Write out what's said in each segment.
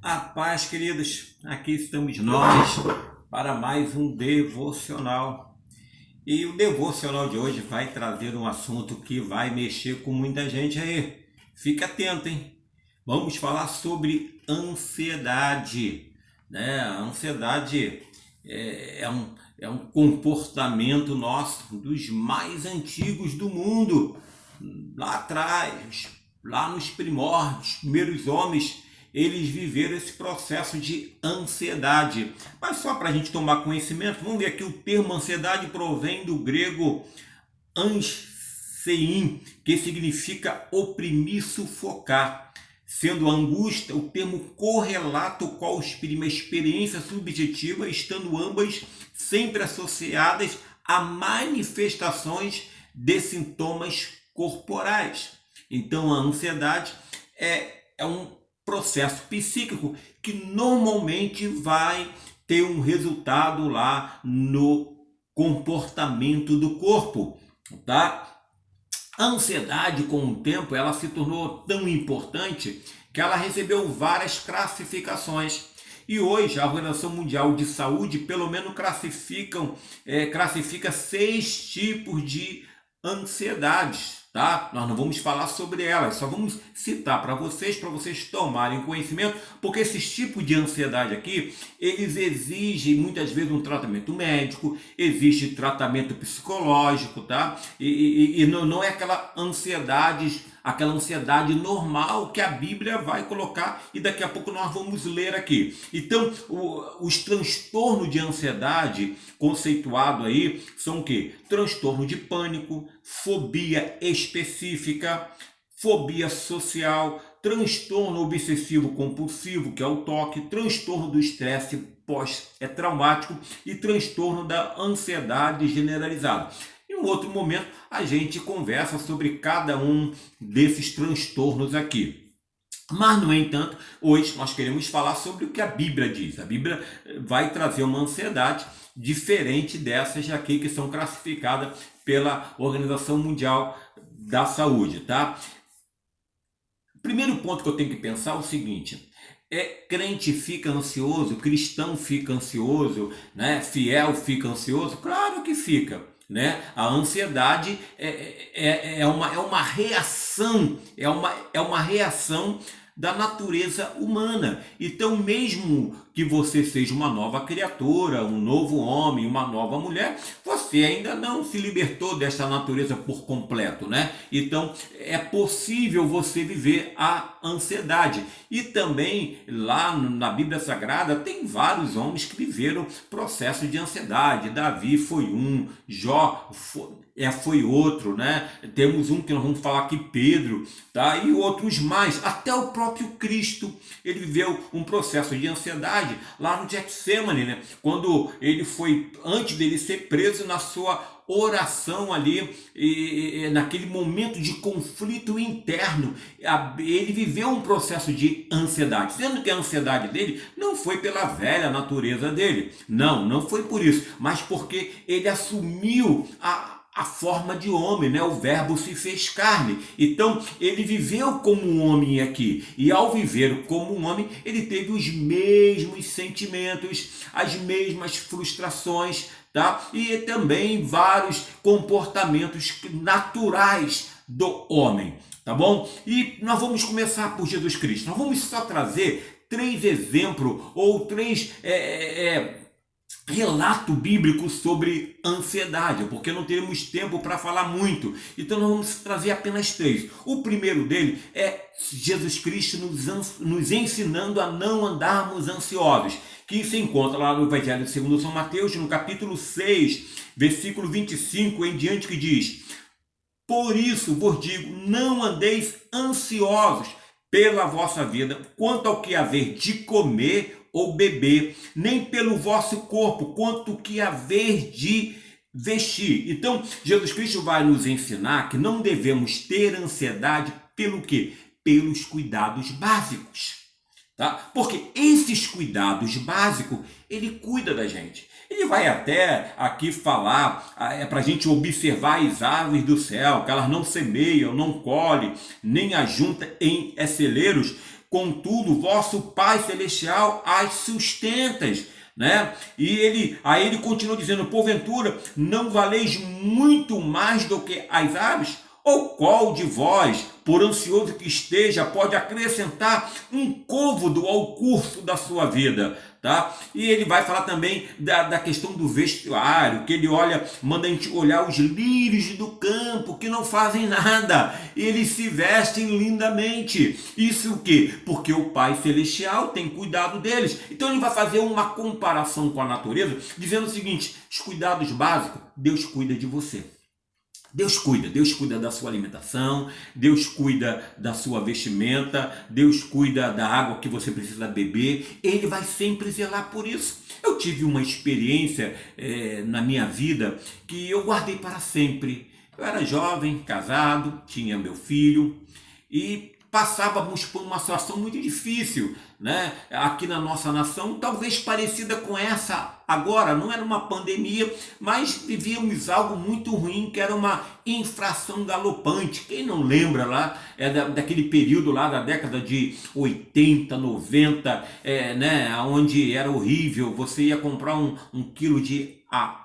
A paz, queridos, aqui estamos nós para mais um devocional. E o devocional de hoje vai trazer um assunto que vai mexer com muita gente aí. Fica atento, hein? Vamos falar sobre ansiedade, né? A ansiedade é um comportamento nosso, dos mais antigos do mundo. Lá atrás, lá nos primórdios, primeiros homens, eles viveram esse processo de ansiedade. Mas só para a gente tomar conhecimento, vamos ver aqui: o termo ansiedade provém do grego ansein, que significa oprimir, sufocar, sendo a angústia o termo correlato qual exprime a experiência subjetiva, estando ambas sempre associadas a manifestações de sintomas corporais. Então, a ansiedade é um processo psíquico que normalmente vai ter um resultado lá no comportamento do corpo, tá? A ansiedade, com o tempo, ela se tornou tão importante que ela recebeu várias classificações. E hoje a Organização Mundial de Saúde pelo menos classifica 6 tipos de ansiedades, tá? Nós não vamos falar sobre elas, só vamos citar para vocês tomarem conhecimento, porque esses tipos de ansiedade aqui, eles exigem muitas vezes um tratamento médico, existe tratamento psicológico, tá? E não é aquela ansiedade normal que a Bíblia vai colocar, e daqui a pouco nós vamos ler aqui. Então, os transtornos de ansiedade conceituado aí são o quê? Transtorno de pânico, fobia específica, fobia social, transtorno obsessivo compulsivo, que é o TOC, transtorno do estresse pós-traumático e transtorno da ansiedade generalizada. Em um outro momento, a gente conversa sobre cada um desses transtornos aqui. Mas, no entanto, hoje nós queremos falar sobre o que a Bíblia diz. A Bíblia vai trazer uma ansiedade diferente dessas aqui que são classificadas pela Organização Mundial da Saúde, tá? O primeiro ponto que eu tenho que pensar é o seguinte: crente fica ansioso, cristão fica ansioso, né? Fiel fica ansioso? Claro que fica. Né? A ansiedade é uma reação, é uma reação da natureza humana. Então, mesmo que você seja uma nova criatura, um novo homem, uma nova mulher, você ainda não se libertou dessa natureza por completo, né? Então, é possível você viver a ansiedade. E também, lá na Bíblia Sagrada, tem vários homens que viveram processo de ansiedade. Davi foi um, Jó foi outro, né? Temos um que nós vamos falar aqui, Pedro, tá? E outros mais. Até o próprio Cristo, ele viveu um processo de ansiedade lá no Getsemane, né? Quando ele foi, antes dele ser preso, na sua oração ali, naquele momento de conflito interno, ele viveu um processo de ansiedade, sendo que a ansiedade dele não foi pela velha natureza dele, não foi por isso, mas porque ele assumiu a forma de homem, né? O verbo se fez carne. Então, ele viveu como um homem aqui. E ao viver como um homem, ele teve os mesmos sentimentos, as mesmas frustrações, tá? E também vários comportamentos naturais do homem, tá bom? E nós vamos começar por Jesus Cristo. Nós vamos só trazer 3 exemplos ou 3 relato bíblico sobre ansiedade, porque não teremos tempo para falar muito. Então nós vamos trazer apenas 3. O primeiro dele é Jesus Cristo nos ensinando a não andarmos ansiosos, que se encontra lá no Evangelho segundo São Mateus, no capítulo 6, versículo 25 em diante, que diz: por isso vos digo, não andeis ansiosos pela vossa vida, quanto ao que haver de comer ou beber, nem pelo vosso corpo, quanto que haver de vestir. Então, Jesus Cristo vai nos ensinar que não devemos ter ansiedade pelo quê? Pelos cuidados básicos, tá? Porque esses cuidados básicos, ele cuida da gente. Ele vai até aqui falar para a gente observar as aves do céu, que elas não semeiam, não colhem, nem ajuntam em celeiros, contudo, vosso Pai Celestial as sustentas, né? Aí ele continua dizendo, porventura, não valeis muito mais do que as aves? Ou qual de vós, por ansioso que esteja, pode acrescentar um côvado ao curso da sua vida? Tá? E ele vai falar também da questão do vestuário, que ele manda a gente olhar os lírios do campo, que não fazem nada, eles se vestem lindamente. Isso o quê? Porque o Pai Celestial tem cuidado deles. Então ele vai fazer uma comparação com a natureza, dizendo o seguinte, os cuidados básicos, Deus cuida de você. Deus cuida da sua alimentação, Deus cuida da sua vestimenta, Deus cuida da água que você precisa beber, Ele vai sempre zelar por isso. Eu tive uma experiência na minha vida que eu guardei para sempre. Eu era jovem, casado, tinha meu filho e passávamos por uma situação muito difícil, né? Aqui na nossa nação, talvez parecida com essa agora, não era uma pandemia, mas vivíamos algo muito ruim, que era uma inflação galopante. Quem não lembra lá, daquele período lá da década de 80, 90, né? Onde era horrível, você ia comprar um quilo de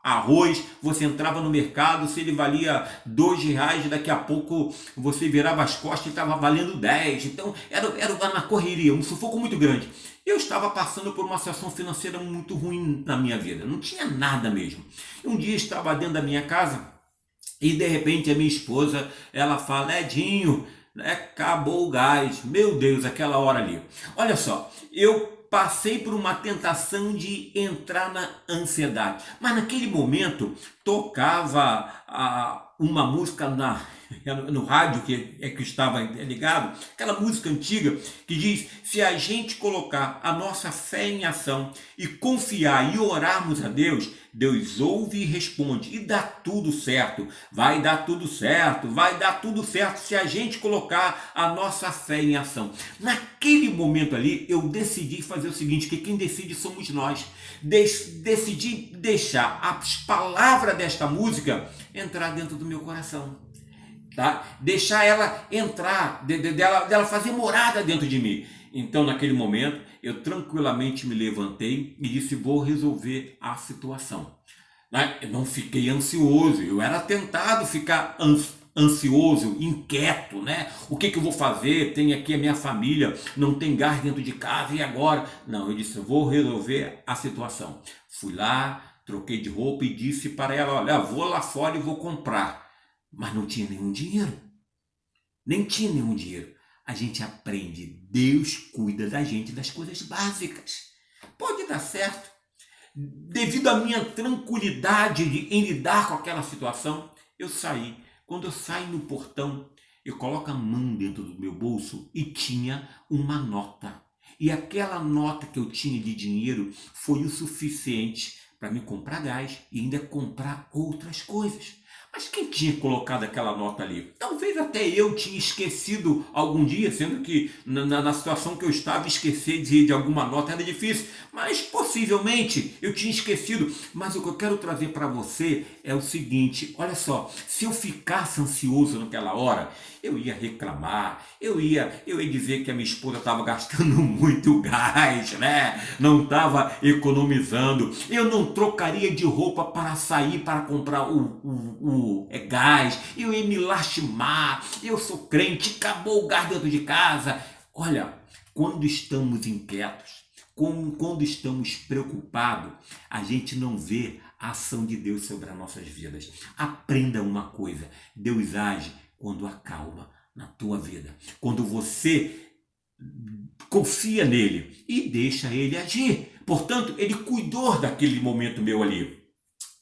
arroz, você entrava no mercado, se ele valia R$2, daqui a pouco você virava as costas e estava valendo 10. Então era na correria, um sufoco muito grande. Eu estava passando por uma situação financeira muito ruim na minha vida, não tinha nada mesmo. Um dia estava dentro da minha casa e de repente a minha esposa, ela fala, Edinho, acabou o gás. Meu Deus, aquela hora ali. Olha só, eu passei por uma tentação de entrar na ansiedade, mas naquele momento tocava uma música no rádio que estava ligado, aquela música antiga que diz, se a gente colocar a nossa fé em ação e confiar e orarmos a Deus, Deus ouve e responde e dá tudo certo, vai dar tudo certo, vai dar tudo certo se a gente colocar a nossa fé em ação. Naquele momento ali eu decidi fazer o seguinte, que quem decide somos nós. Decidi deixar as palavras desta música entrar dentro do meu coração, tá? Deixar ela entrar, dela fazer morada dentro de mim. Então naquele momento eu tranquilamente me levantei e disse, vou resolver a situação. Eu não fiquei ansioso, eu era tentado ficar ansioso, inquieto, né? O que eu vou fazer? Tem aqui a minha família, não tem gás dentro de casa, e agora? Não, eu disse, eu vou resolver a situação. Fui lá, troquei de roupa e disse para ela, olha, vou lá fora e vou comprar. Mas não tinha nenhum dinheiro. Nem tinha nenhum dinheiro. A gente aprende, Deus cuida da gente das coisas básicas. Pode dar certo. Devido à minha tranquilidade em lidar com aquela situação, eu saí. Quando eu saio no portão, eu coloco a mão dentro do meu bolso e tinha uma nota. E aquela nota que eu tinha de dinheiro foi o suficiente para me comprar gás e ainda comprar outras coisas. Mas quem tinha colocado aquela nota ali? Talvez até eu tinha esquecido algum dia, sendo que na situação que eu estava, esquecer de alguma nota era difícil. Mas possivelmente eu tinha esquecido. Mas o que eu quero trazer para você é o seguinte, olha só, se eu ficasse ansioso naquela hora, eu ia reclamar, eu ia dizer que a minha esposa estava gastando muito gás, né? Não estava economizando, eu não trocaria de roupa para sair para comprar o gás, eu ia me lastimar, eu sou crente, acabou o gás dentro de casa. Olha, quando estamos inquietos, quando estamos preocupados, a gente não vê a ação de Deus sobre as nossas vidas. Aprenda uma coisa, Deus age quando acalma na tua vida, quando você confia nele e deixa ele agir. Portanto, ele cuidou daquele momento meu ali.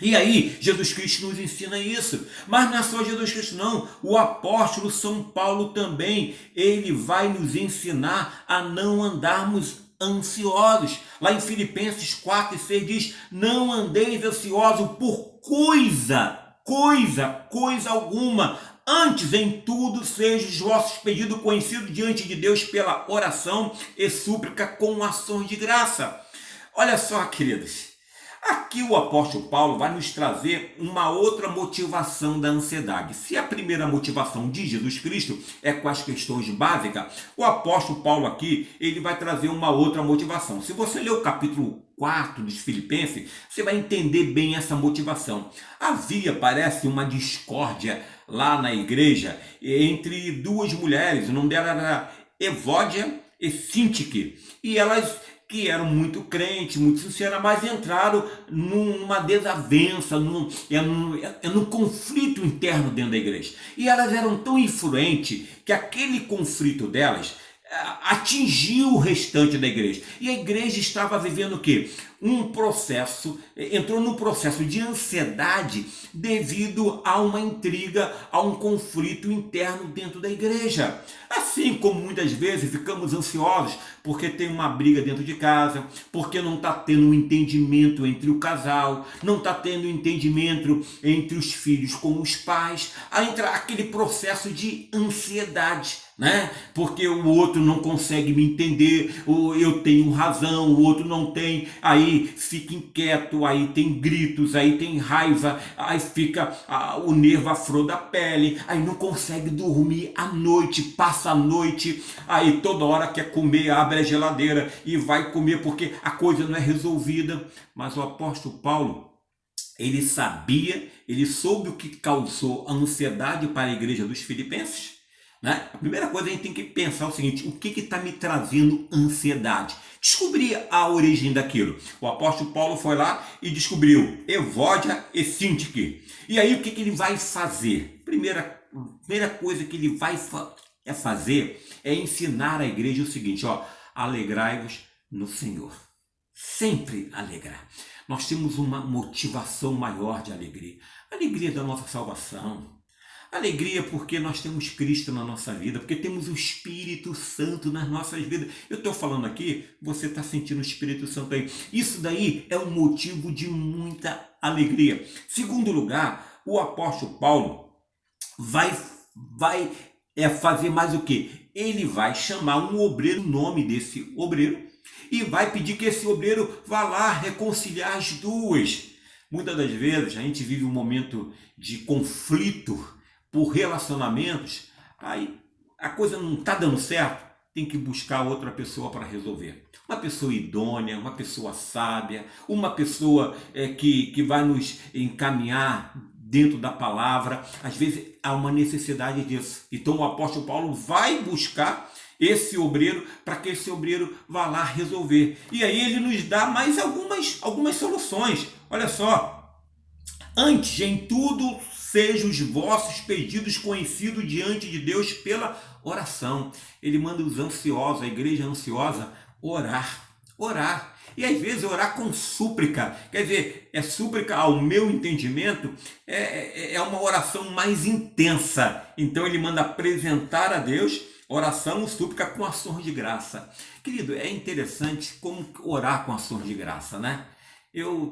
E aí, Jesus Cristo nos ensina isso. Mas não é só Jesus Cristo não, o apóstolo São Paulo também, ele vai nos ensinar a não andarmos ansiosos. Lá em Filipenses 4 e 6 diz, não andeis ansiosos por coisa alguma, antes em tudo sejam os vossos pedidos conhecidos diante de Deus pela oração e súplica com ações de graça. Olha só, queridos, Aqui o apóstolo Paulo vai nos trazer uma outra motivação da ansiedade. Se a primeira motivação de Jesus Cristo é com as questões básicas, o apóstolo Paulo aqui ele vai trazer uma outra motivação. Se você ler o capítulo 4 dos Filipenses, você vai entender bem essa motivação. Havia, parece, uma discórdia lá na igreja entre duas mulheres, o nome dela era Evódia e Sintique, e elas que eram muito crentes, muito sinceras, mas entraram numa desavença, num conflito interno dentro da igreja. E elas eram tão influentes que aquele conflito delas atingiu o restante da igreja. E a igreja estava vivendo o quê? Entrou num processo de ansiedade devido a uma intriga, a um conflito interno dentro da igreja. Assim como muitas vezes ficamos ansiosos porque tem uma briga dentro de casa, porque não está tendo um entendimento entre o casal, não está tendo um entendimento entre os filhos com os pais, aí entra aquele processo de ansiedade, né? Porque o outro não consegue me entender, ou eu tenho razão, o outro não tem, aí fica inquieto, aí tem gritos, aí tem raiva, aí fica o nervo à flor da pele, aí não consegue dormir à noite, passa a noite, aí toda hora quer comer, abre a geladeira e vai comer porque a coisa não é resolvida. Mas o apóstolo Paulo, ele sabia, ele soube o que causou a ansiedade para a igreja dos Filipenses, né? A primeira coisa a gente tem que pensar o seguinte: o que está me trazendo ansiedade? Descobrir a origem daquilo. O apóstolo Paulo foi lá e descobriu Evódia e Sintique. E aí o que ele vai fazer? Primeira coisa que ele vai fazer é ensinar a igreja o seguinte: alegrai-vos no Senhor. Sempre alegrar. Nós temos uma motivação maior de alegria. Alegria da nossa salvação. Alegria porque nós temos Cristo na nossa vida, porque temos o Espírito Santo nas nossas vidas. Eu estou falando aqui, você está sentindo o Espírito Santo aí. Isso daí é um motivo de muita alegria. Segundo lugar, o apóstolo Paulo vai fazer mais o quê? Ele vai chamar um obreiro, o nome desse obreiro, e vai pedir que esse obreiro vá lá reconciliar as duas. Muitas das vezes a gente vive um momento de conflito por relacionamentos, aí a coisa não está dando certo, tem que buscar outra pessoa para resolver. Uma pessoa idônea, uma pessoa sábia, uma pessoa que vai nos encaminhar dentro da palavra. Às vezes há uma necessidade disso. Então o apóstolo Paulo vai buscar esse obreiro para que esse obreiro vá lá resolver. E aí ele nos dá mais algumas soluções. Olha só: antes, em tudo, sejam os vossos pedidos conhecidos diante de Deus pela oração. Ele manda os ansiosos, a igreja ansiosa, orar. E às vezes orar com súplica, quer dizer, súplica ao meu entendimento, é uma oração mais intensa. Então ele manda apresentar a Deus oração, súplica com ações de graça. Querido, é interessante como orar com ações de graça, né?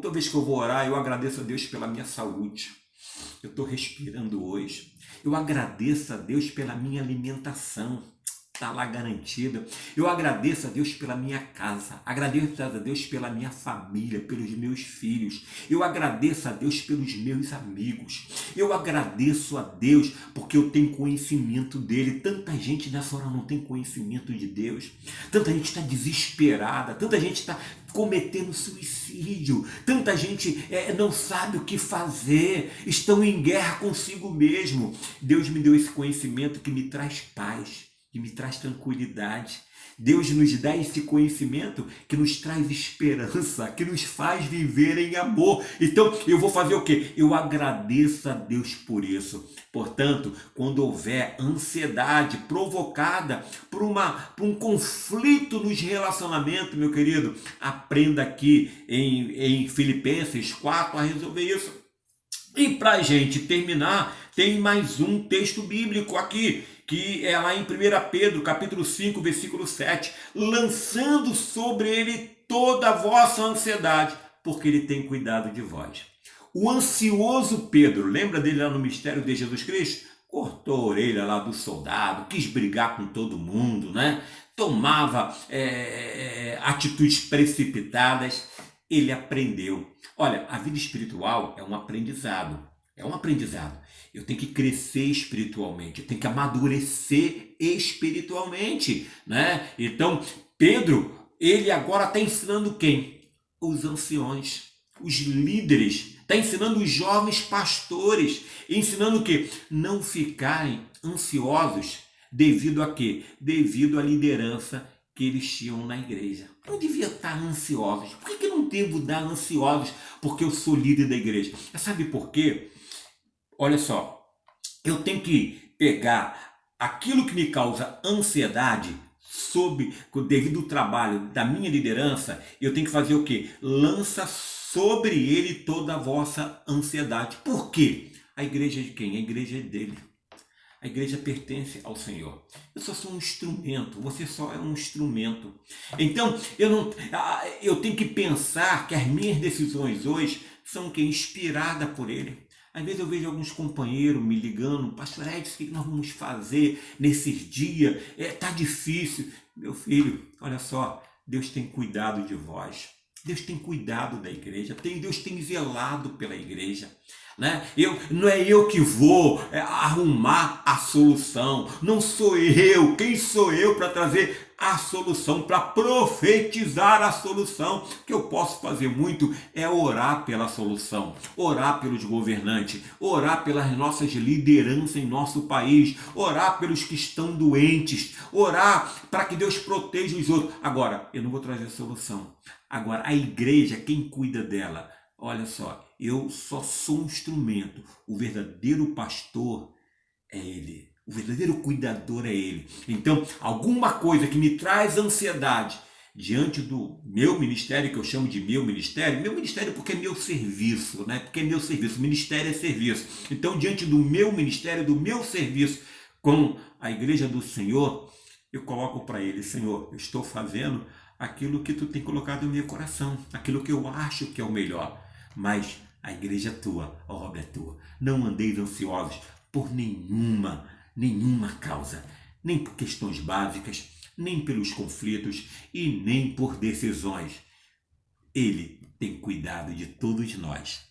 Toda vez que eu vou orar, eu agradeço a Deus pela minha saúde. Eu estou respirando hoje. Eu agradeço a Deus pela minha alimentação. Está lá garantida. Eu agradeço a Deus pela minha casa. Agradeço a Deus pela minha família, pelos meus filhos. Eu agradeço a Deus pelos meus amigos. Eu agradeço a Deus porque eu tenho conhecimento dele. Tanta gente nessa hora não tem conhecimento de Deus. Tanta gente está desesperada. Tanta gente está cometendo suicídio. Tanta gente não sabe o que fazer. Estão em guerra consigo mesmo. Deus me deu esse conhecimento que me traz paz, que me traz tranquilidade. Deus nos dá esse conhecimento que nos traz esperança, que nos faz viver em amor. Então eu vou fazer o quê? Eu agradeço a Deus por isso. Portanto, quando houver ansiedade provocada por um conflito nos relacionamentos, meu querido, aprenda aqui em Filipenses 4 a resolver isso. E para a gente terminar, tem mais um texto bíblico aqui, que é lá em 1 Pedro, capítulo 5, versículo 7, lançando sobre ele toda a vossa ansiedade, porque ele tem cuidado de vós. O ansioso Pedro, lembra dele lá no mistério de Jesus Cristo? Cortou a orelha lá do soldado, quis brigar com todo mundo, né? Tomava atitudes precipitadas. ele aprendeu. Olha, a vida espiritual é um aprendizado. É um aprendizado. Eu tenho que crescer espiritualmente, eu tenho que amadurecer espiritualmente, né? Então, Pedro, ele agora está ensinando quem? Os anciões, os líderes. Está ensinando os jovens pastores, ensinando o quê? Não ficarem ansiosos devido a quê? Devido à liderança que eles tinham na igreja. Não devia estar ansiosos. Por que eu não devo dar ansiosos? Porque eu sou líder da igreja. Sabe por quê? Olha só, eu tenho que pegar aquilo que me causa ansiedade devido ao trabalho da minha liderança, eu tenho que fazer o quê? Lança sobre ele toda a vossa ansiedade. Por quê? A igreja é de quem? A igreja é dele. A igreja pertence ao Senhor. Eu só sou um instrumento, você só é um instrumento. Então, eu tenho que pensar que as minhas decisões hoje são que inspiradas por Ele. Às vezes eu vejo alguns companheiros me ligando, pastor Edson, o que nós vamos fazer nesses dias? Tá difícil. Meu filho, olha só, Deus tem cuidado de vós. Deus tem cuidado da igreja, Deus tem zelado pela igreja. Né? Não é eu que vou arrumar a solução, não sou eu, quem sou eu para trazer a solução, para profetizar a solução? O que eu posso fazer muito é orar pela solução, orar pelos governantes, orar pelas nossas lideranças em nosso país, orar pelos que estão doentes, orar para que Deus proteja os outros. Agora, eu não vou trazer a solução. Agora, a igreja, quem cuida dela? Olha só, eu só sou um instrumento. O verdadeiro pastor é Ele. O verdadeiro cuidador é Ele. Então, alguma coisa que me traz ansiedade diante do meu ministério, que eu chamo de meu ministério porque é meu serviço, né? Porque é meu serviço, ministério é serviço. Então, diante do meu ministério, do meu serviço com a igreja do Senhor, eu coloco para Ele: Senhor, eu estou fazendo aquilo que Tu tem colocado no meu coração, aquilo que eu acho que é o melhor. Mas a igreja é tua, a obra é tua. Não andeis ansiosos por nenhuma causa, nem por questões básicas, nem pelos conflitos e nem por decisões. Ele tem cuidado de todos nós.